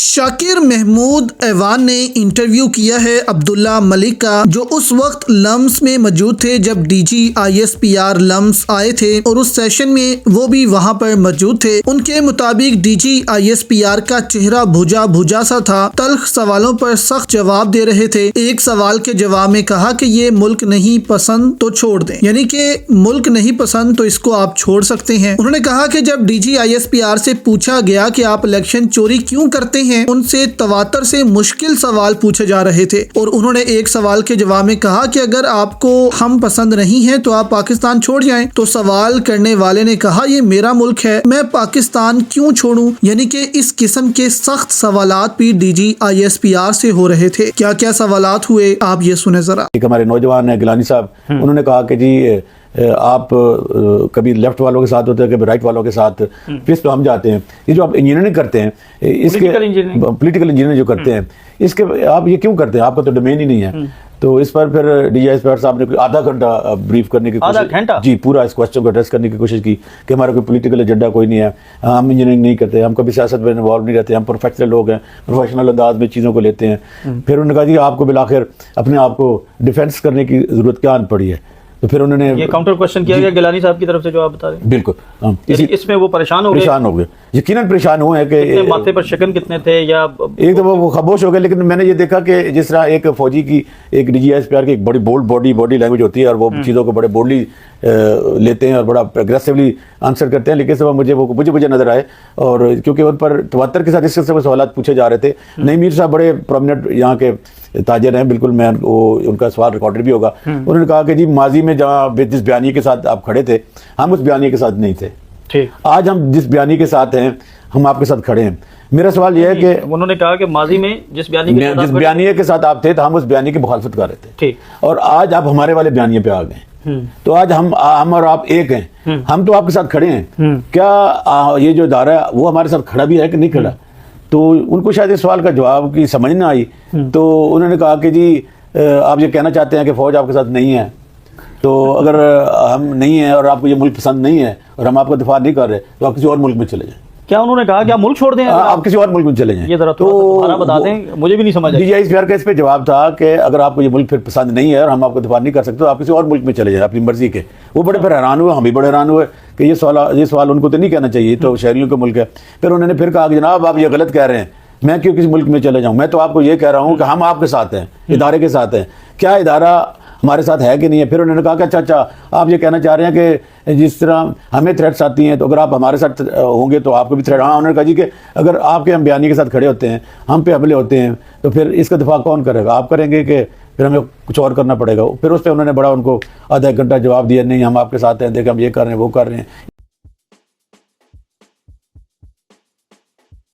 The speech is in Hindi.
शाकिर महमूद ऐवान ने इंटरव्यू किया है अब्दुल्ला मलिक का, जो उस वक्त लम्स में मौजूद थे जब डीजी ISPR लम्स आए थे और उस सेशन में वो भी वहां पर मौजूद थे। उनके मुताबिक डीजी ISPR का चेहरा भुजा भुजा सा था, तल्ख सवालों पर सख्त जवाब दे रहे थे। एक सवाल के जवाब में कहा कि ये मुल्क नहीं पसंद तो छोड़ दें, यानी कि मुल्क नहीं पसंद तो इसको आप छोड़ सकते हैं। उन्होंने कहा कि जब डीजी ISPR से पूछा गया कि आप इलेक्शन चोरी क्यों करते हैं, उनसे तवातर से मुश्किल सवाल पूछे जा रहे थे और उन्होंने एक सवाल के जवाब में कहा कि अगर आपको हम पसंद नहीं है तो आप पाकिस्तान छोड़ जाएं। तो सवाल करने वाले ने कहा ये मेरा मुल्क है, मैं पाकिस्तान क्यों छोड़ूं। यानी कि इस किस्म के सख्त सवालात भी डीजी ISPR से हो रहे थे। क्या क्या सवालात हुए आप ये सुने जरा। एक हमारे नौजवान है गिलानी साहब, उन्होंने कहा कि जी आप कभी लेफ्ट वालों के साथ होते हैं, कभी राइट वालों के साथ, फिर तो हम जाते हैं। ये जो आप इंजीनियरिंग करते हैं, इसके पॉलिटिकल इंजीनियरिंग जो करते हैं, इसके आप ये क्यों करते हैं? आपका तो डोमेन ही नहीं है। तो इस पर फिर डीजी ISPR साहब ने आधा घंटा ब्रीफ करने की कोशिश, जी पूरा इस क्वेश्चन को एड्रेस करने की कोशिश की कि हमारा कोई पॉलिटिकल एजेंडा कोई नहीं है, हम इंजीनियरिंग नहीं करते, हम कभी सियासत में इन्वॉल्व नहीं रहते, हम प्रोफेशनल लोग हैं, प्रोफेशनल अंदाज में चीज़ों को लेते हैं। फिर उन्होंने कहा जी आपको बिलाखिर अपने आप को डिफेंस करने की जरूरत क्या आन पड़ी है। तो फिर उन्होंने ये काउंटर क्वेश्चन किया गया गिलानी साहब की तरफ से, जो आप बता रहे हैं। बिल्कुल इसमें वो परेशान हो गए, यकीनन परेशान हुए हैं कि माथे पर शिकन कितने थे, या एक तो वो खामोश हो गए। लेकिन मैंने ये देखा कि जिस तरह एक फौजी की, एक डीजी ISPR की एक बड़ी बोल्ड बॉडी लैंग्वेज होती है और वो चीज़ों को बड़े बोल्डली लेते हैं और बड़ा अग्रेसिवली आंसर करते हैं, लेकिन सब मुझे नजर आए। और क्योंकि उन पर तवत्तर के साथ इस किस्म के सवाल पूछे जा रहे थे। नईम मीर साहब बड़े प्रोमिनेंट यहाँ के ताजर हैं, बिल्कुल मैं उनका सवाल रिकॉर्डेड भी होगा। उन्होंने कहा कि जी माजी में जहाँ जिस बयानी के साथ आप खड़े थे, हम उस बयानी के साथ नहीं थे। आज हम जिस बयानी के साथ हैं, हम आपके साथ खड़े हैं। मेरा सवाल यह है कि उन्होंने कहा कि माजी में जिस बयानी के साथ आप थे, तो हम उस बयानी की मुखालफत कर रहे थे। ठीक। और आज आप हमारे वाले बयानी पे आ गए, तो आज हम और आप एक हैं, हम तो आपके साथ खड़े हैं। क्या ये जो इदारा है वो हमारे साथ खड़ा भी है कि नहीं खड़ा? तो उनको शायद इस सवाल का जवाब की समझ ना आई। तो उन्होंने कहा कि जी आप ये कहना चाहते हैं कि फौज आपके साथ नहीं है, तो अगर हम नहीं है और आपको ये मुल्क पसंद नहीं है और हम आपका दिफा नहीं कर रहे, तो आप किसी और मुल्क में चले जाएं। क्या उन्होंने कहा कि आप मुल्क छोड़ दें? आप किसी और मुल्क में चले जाएं। ये जरा तो बता दें, मुझे भी नहीं समझ डीजी ISPR का इस पे जवाब था कि अगर आपको ये मुल्क फिर पसंद नहीं है और हम आपको दिफा नहीं कर सकते, तो आप किसी और मुल्क में चले जाएं अपनी मर्जी के। वो बड़े फिर हैरान हुए, हम भी बड़े हैरान हुए कि ये सवाल उनको तो नहीं कहना चाहिए, तो शहरियों का मुल्क है। फिर उन्होंने फिर कहा कि जनाब आप ये गलत कह रहे हैं, मैं क्यों किसी मुल्क में चले जाऊं? मैं तो आपको ये कह रहा हूं कि हम आपके साथ हैं, इदारे के साथ हैं। क्या इदारा हमारे साथ है कि नहीं है? फिर उन्होंने कहा कि अच्छा आप ये कहना चाह रहे हैं कि जिस तरह हमें थ्रेट्स आती हैं, तो अगर आप हमारे साथ होंगे तो आपको भी थ्रेट। हाँ, उन्होंने कहा जी कि अगर आपके हम बयानी के साथ खड़े होते हैं, हम पे हमले होते हैं, तो फिर इसका दिफा कौन करेगा? आप करेंगे कि फिर हमें कुछ और करना पड़ेगा? फिर उस पर उन्होंने बड़ा उनको आधा एक घंटा जवाब दिया, नहीं हम आपके साथ हैं, देखें हम ये कर रहे हैं, वो कर रहे हैं।